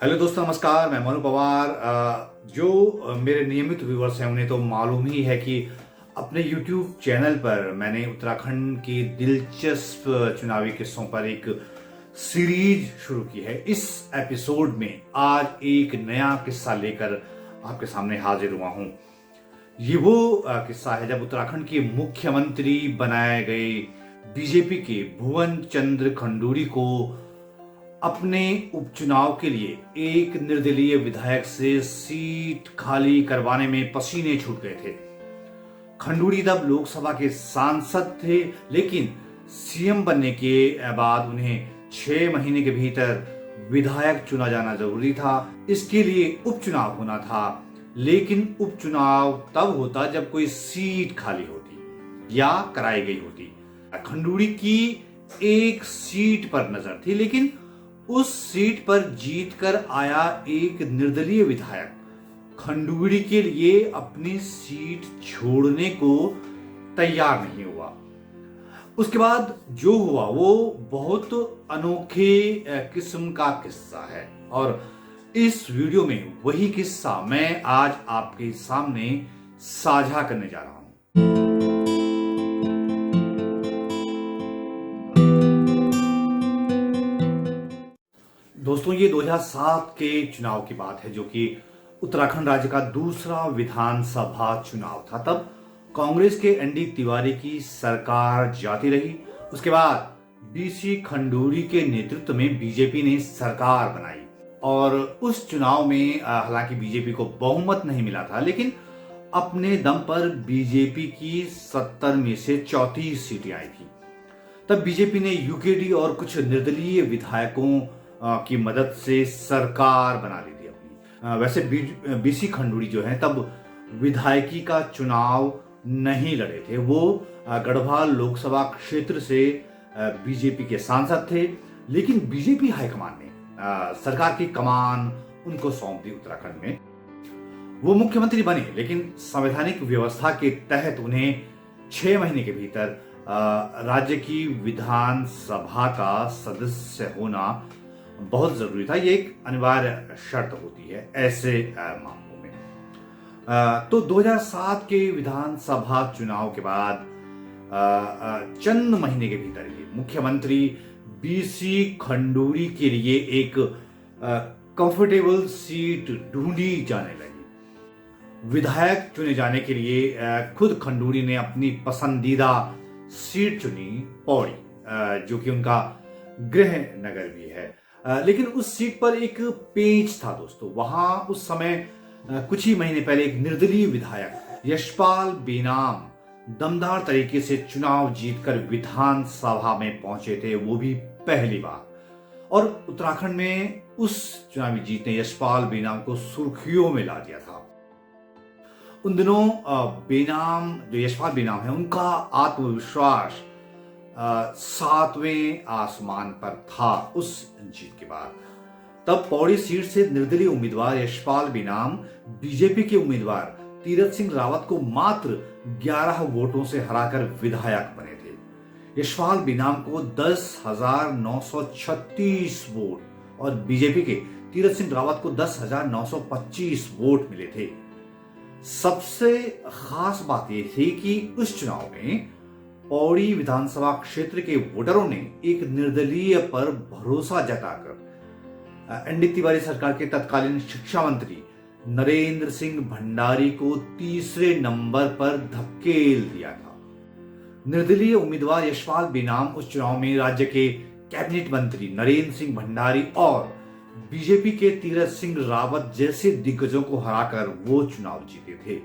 Hello दोस्तों, नमस्कार। मैं मनु पवार। जो मेरे नियमित व्यूवर्स हैं उन्हें तो मालूम ही है कि अपने YouTube चैनल पर मैंने उत्तराखंड के दिलचस्प चुनावी किस्सों पर एक सीरीज शुरू की है। इस एपिसोड में आज एक नया किस्सा लेकर आपके सामने हाजिर हुआ हूं। ये वो किस्सा है जब उत्तराखंड के मुख्यमंत्री बनाए गए बीजेपी के भुवन चंद्र खंडूरी को अपने उपचुनाव के लिए एक निर्दलीय विधायक से सीट खाली करवाने में पसीने छूट गए थे। खंडूरी तब लोकसभा के सांसद थे, लेकिन सीएम बनने के बाद उन्हें 6 महीने के भीतर विधायक चुना जाना जरूरी था। इसके लिए उपचुनाव होना था, लेकिन उपचुनाव तब होता जब कोई सीट खाली होती या कराई गई होती। खंडूरी की एक सीट पर नजर थी, लेकिन उस सीट पर जीतकर आया एक निर्दलीय विधायक खंडूरी के लिए अपनी सीट छोड़ने को तैयार नहीं हुआ। उसके बाद जो हुआ वो बहुत अनोखे किस्म का किस्सा है, और इस वीडियो में वही किस्सा मैं आज आपके सामने साझा करने जा रहा हूं। दोस्तों, ये 2007 के चुनाव की बात है, जो कि उत्तराखंड राज्य का दूसरा विधानसभा चुनाव था। तब कांग्रेस के एनडी तिवारी की सरकार जाती रही। उसके बाद बीसी खंडूरी के नेतृत्व में बीजेपी ने सरकार बनाई, और उस चुनाव में हालांकि बीजेपी को बहुमत नहीं मिला था, लेकिन अपने दम पर बीजेपी की 70 में से 34 सीटें आई थी। तब बीजेपी ने यूकेडी और कुछ निर्दलीय विधायकों की मदद से सरकार बना ली थी अपनी। वैसे बीसी खंडूरी जो है तब विधायकी का चुनाव नहीं लड़े थे। वो गढ़वाल लोकसभा क्षेत्र से बीजेपी के सांसद थे, लेकिन बीजेपी हाईकमान ने सरकार की कमान उनको सौंप दी उत्तराखंड में। वो मुख्यमंत्री बने, लेकिन संवैधानिक व्यवस्था के तहत उन्हें 6 महीने के भीतर राज्य की विधानसभा का सदस्य होना बहुत जरूरी था। ये एक अनिवार्य शर्त होती है ऐसे मामलों में। तो 2007 के विधानसभा चुनाव के बाद चंद महीने के भीतर ही मुख्यमंत्री बीसी खंडूरी के लिए एक कंफर्टेबल सीट ढूंढी जाने लगी। विधायक चुने जाने के लिए खुद खंडूरी ने अपनी पसंदीदा सीट चुनी, पौड़ी, जो कि उनका गृह नगर भी है। लेकिन उस सीट पर एक पेंच था दोस्तों। वहां उस समय कुछ ही महीने पहले एक निर्दलीय विधायक यशपाल बेनाम दमदार तरीके से चुनाव जीतकर विधानसभा में पहुंचे थे, वो भी पहली बार। और उत्तराखंड में उस चुनावी जीत ने यशपाल बेनाम को सुर्खियों में ला दिया था। उन दिनों बेनाम, जो यशपाल बेनाम है, उनका आत्मविश्वास 7वें आसमान पर था उस जीत के बाद। तब पौड़ी सीट से निर्दलीय उम्मीदवार यशपाल बेनाम बीजेपी के उम्मीदवार तीरथ सिंह रावत को मात्र 11 वोटों से हराकर विधायक बने थे। यशपाल बेनाम को 10,936 वोट और बीजेपी के तीरथ सिंह रावत को 10,925 वोट मिले थे। सबसे खास बात यह थी कि उस चुनाव में पौड़ी विधानसभा क्षेत्र के वोटरों ने एक निर्दलीय पर भरोसा जताकर एनडी तिवारी सरकार के तत्कालीन शिक्षा मंत्री नरेंद्र सिंह भंडारी को तीसरे नंबर पर धकेल दिया था। निर्दलीय उम्मीदवार यशपाल बेनाम उस चुनाव में राज्य के कैबिनेट मंत्री नरेंद्र सिंह भंडारी और बीजेपी के तीरथ सिंह रावत जैसे दिग्गजों को हराकर वो चुनाव जीते थे।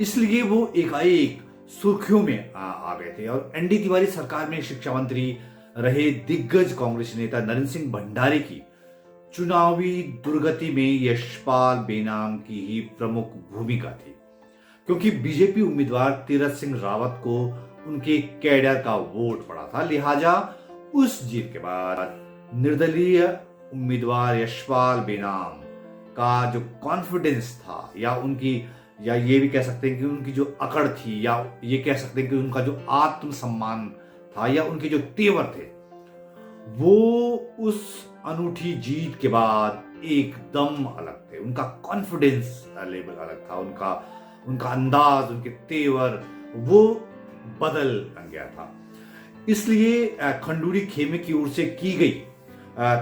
इसलिए वो एकाएक सुर्खियों में आ गए थे, और एनडी तिवारी सरकार में शिक्षा मंत्री रहे दिग्गज कांग्रेस नेता नरेंद्र सिंह भंडारी की चुनावी दुर्गति में यशपाल बेनाम की ही प्रमुख भूमिका थी, क्योंकि बीजेपी उम्मीदवार तीरथ सिंह रावत को उनके कैडर का वोट पड़ा था। लिहाजा उस जीत के बाद निर्दलीय उम्मीदवार यशपाल बेनाम का जो कॉन्फिडेंस था, या ये भी कह सकते हैं कि उनकी जो अकड़ थी, या ये कह सकते हैं कि उनका जो आत्मसम्मान था, या उनके जो तेवर थे, वो उस अनूठी जीत के बाद एकदम अलग थे। उनका कॉन्फिडेंस लेवल अलग था, उनका उनका अंदाज, उनके तेवर वो बदल गया था। इसलिए खंडूरी खेमे की ओर से की गई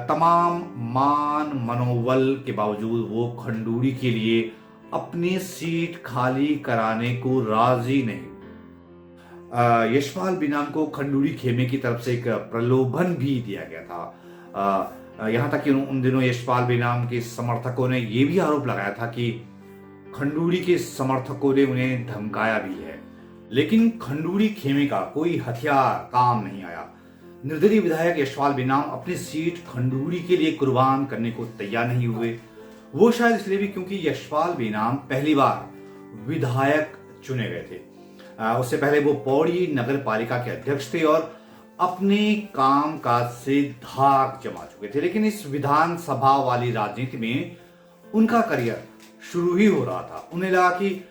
तमाम मान मनोबल के बावजूद वो खंडूरी के लिए अपनी सीट खाली कराने को राजी नहीं। यशपाल बीनाम को खंडूरी खेमे की तरफ से एक प्रलोभन भी दिया गया था। यहां तक कि उन दिनों यशपाल बीनाम के समर्थकों ने यह भी आरोप लगाया था कि खंडूरी के समर्थकों ने उन्हें धमकाया भी है, लेकिन खंडूरी खेमे का कोई हथियार काम नहीं आया। निर्दलीय विधायक यशपाल बीनाम अपनी सीट खंडूरी के लिए कुर्बान करने को तैयार नहीं हुए। वो शायद इसलिए भी क्योंकि यशपाल बीनाम पहली बार विधायक चुने गए थे। उससे पहले वो पौड़ी नगर पालिका के अध्यक्ष थे और अपने काम काज से धाक जमा चुके थे, लेकिन इस विधानसभा वाली राजनीति में उनका करियर शुरू ही हो रहा था। उन्हें लगा कि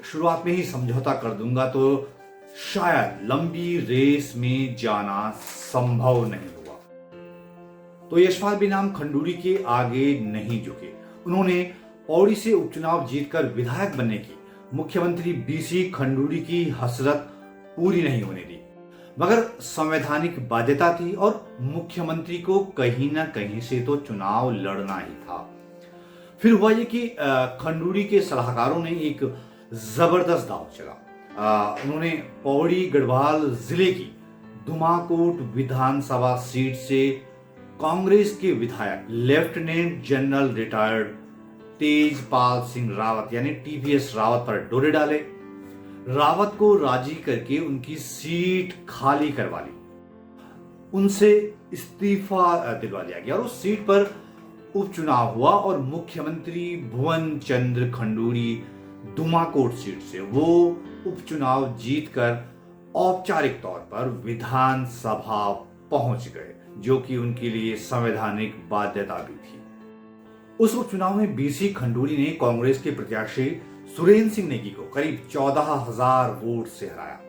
शुरुआत में ही समझौता कर दूंगा तो शायद लंबी रेस में जाना संभव नहीं हुआ। तो यशपाल बीनाम खंडूरी के आगे नहीं झुके। उन्होंने पौड़ी से उपचुनाव जीतकर विधायक बनने की मुख्यमंत्री बीसी खंडूरी की हसरत पूरी नहीं होने दी, मगर संवैधानिक बाध्यता थी और मुख्यमंत्री को कहीं ना कहीं से तो चुनाव लड़ना ही था। फिर हुआ ये कि खंडूरी के सलाहकारों ने एक जबरदस्त दांव चला। उन्होंने पौड़ी गढ़वाल जिले की धुमाकोट विधानसभा सीट से कांग्रेस के विधायक lieutenant general retired Tejpal Singh Rawat यानी टीपीएस रावत पर डोरे डाले। रावत को राजी करके उनकी सीट खाली करवा ली, उनसे इस्तीफा दिलवा दिया गया और उस सीट पर उपचुनाव हुआ और मुख्यमंत्री भुवन चंद्र खंडूरी धुमाकोट सीट से वो उपचुनाव जीतकर औपचारिक तौर पर विधानसभा पहुंच गए, जो कि उनके लिए संवैधानिक बाध्यता भी थी। उस उपचुनाव में बीसी खंडूरी ने कांग्रेस के प्रत्याशी सुरेंद्र सिंह नेगी को करीब 14,000 वोट से हराया।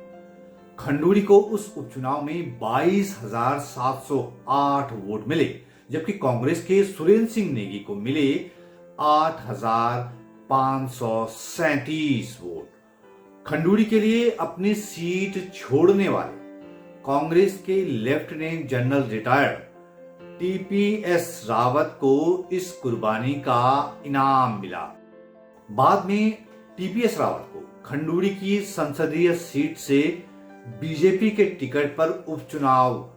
खंडूरी को उस उपचुनाव में 22,708 वोट मिले, जबकि कांग्रेस के सुरेंद्र सिंह नेगी को मिले 8,537 वोट। खंडूरी के लिए अपनी सीट छोड़ने वाले कांग्रेस के lieutenant general retired TPS Rawat को इस कुर्बानी का इनाम मिला। बाद में टीपीएस रावत को खंडूरी की संसदीय सीट से बीजेपी के टिकट पर उपचुनाव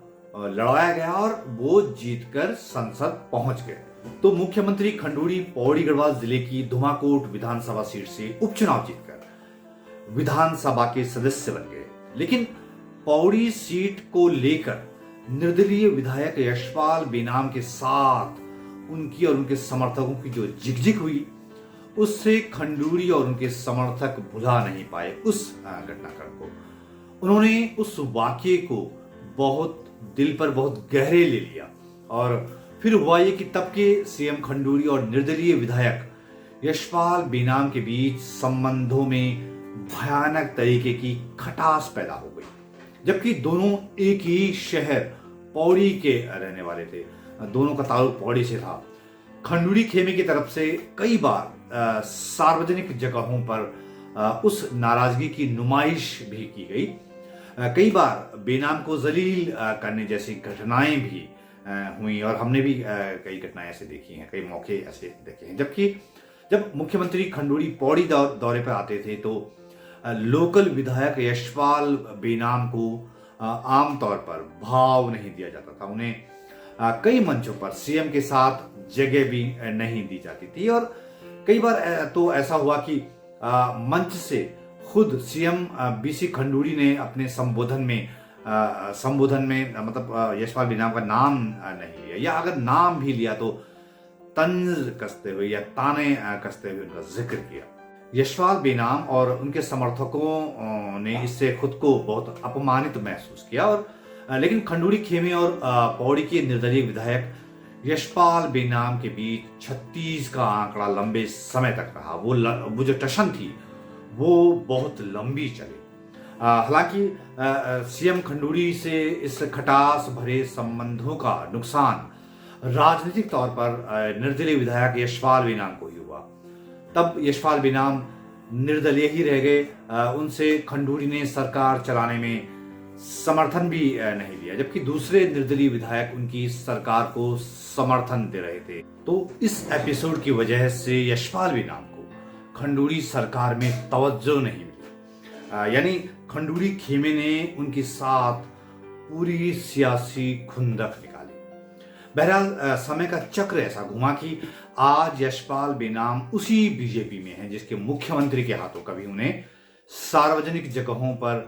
लड़वाया गया और वो जीतकर संसद पहुंच गए। तो मुख्यमंत्री खंडूरी पौड़ी गढ़वाल जिले की धुमाकोट विधानसभा सीट से उपचुनाव जीतकर विधानसभा के सदस्य बन गए। लेकिन पौड़ी सीट को लेकर निर्दलीय विधायक यशपाल बीनाम के साथ उनकी और उनके समर्थकों की जो झिकझिक हुई, उससे खंडूरी और उनके समर्थक भुला नहीं पाए उस घटनाक्रम को। उन्होंने उस वाक्य को बहुत दिल पर बहुत गहरे ले लिया और फिर हुआ ये कि तब के सीएम खंडूरी और निर्दलीय विधायक यशपाल बीनाम के बीच संबंधों में भयानक तरीके की खटास पैदा हो गई, जबकि दोनों एक ही शहर पौड़ी के रहने वाले थे। दोनों का ताल्लुक पौड़ी से था। खंडूरी खेमे की तरफ से कई बार सार्वजनिक जगहों पर उस नाराजगी की नुमाइश भी की गई। कई बार बेनाम को जलील करने जैसी घटनाएं भी हुई और हमने भी कई घटनाएं ऐसे देखी हैं, कई मौके ऐसे देखे हैं। जबकि जब मुख्यमंत्री खंडूरी पौड़ी दौरे पर आते थे तो लोकल विधायक यशपाल बेनाम को आमतौर पर भाव नहीं दिया जाता था। उन्हें कई मंचों पर सीएम के साथ जगह भी नहीं दी जाती थी और कई बार तो ऐसा हुआ कि मंच से खुद सीएम बीसी खंडूरी ने अपने संबोधन में मतलब यशपाल बेनाम का नाम नहीं लिया, या अगर नाम भी लिया तो तंज कसते हुए या ताने कसते हुए उनका जिक्र किया। यशपाल बेनाम और उनके समर्थकों ने इससे खुद को बहुत अपमानित महसूस किया और लेकिन खंडूरी खेमे और पौड़ी के निर्दलीय विधायक यशपाल बेनाम के बीच 36 का आंकड़ा लंबे समय तक रहा। वो जो टशन थी वो बहुत लंबी चली। हालांकि सीएम खंडूरी से इस खटास भरे संबंधों का नुकसान राजनीतिक तौर पर निर्दलीय विधायक यशपाल बेनाम को ही हुआ। तब यशपाल बेनाम निर्दलीय ही रह गए। उनसे खंडूड़ी ने सरकार चलाने में समर्थन भी नहीं दिया, जबकि दूसरे निर्दलीय विधायक उनकी सरकार को समर्थन दे रहे थे। तो इस एपिसोड की वजह से यशपाल बेनाम को खंडूड़ी सरकार में तवज्जो नहीं मिली, यानी खंडूड़ी खेमे ने उनके साथ पूरी सियासी खुंदक निकाली। बहरहाल समय का चक्र ऐसा घुमा कि आज यशपाल बेनाम उसी बीजेपी में हैं जिसके मुख्यमंत्री के हाथों कभी उन्हें सार्वजनिक जगहों पर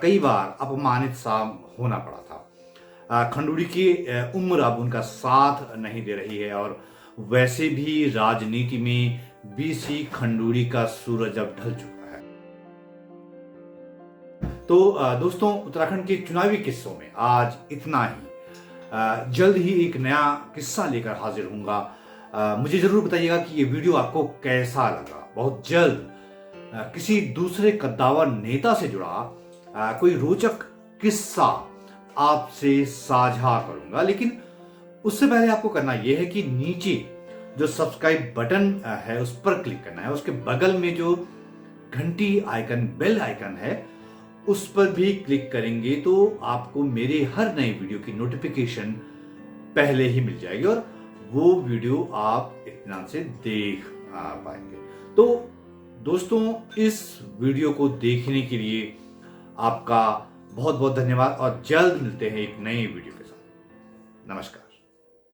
कई बार अपमानित सा होना पड़ा था। खंडूड़ी की उम्र अब उनका साथ नहीं दे रही है और वैसे भी राजनीति में बीसी खंडूड़ी का सूरज अब ढल चुका है। तो दोस्तों, उत्तराखंड के चुनावी किस्सों में आज इतना ही। जल्द ही एक नया किस्सा लेकर हाजिर होऊंगा। मुझे जरूर बताइएगा कि ये वीडियो आपको कैसा लगा। बहुत जल्द किसी दूसरे कद्दावर नेता से जुड़ा कोई रोचक किस्सा आपसे साझा करूंगा, लेकिन उससे पहले आपको करना यह है कि नीचे जो सब्सक्राइब बटन है उस पर क्लिक करना है। उसके बगल में जो घंटी आइकन, बेल आइकन है, उस पर भी क्लिक करेंगे तो आपको मेरे हर नए वीडियो की नोटिफिकेशन पहले ही मिल जाएगी और वो वीडियो आप इत्मीनान से देख पाएंगे। तो दोस्तों, इस वीडियो को देखने के लिए आपका बहुत बहुत धन्यवाद और जल्द मिलते हैं एक नए वीडियो के साथ। नमस्कार।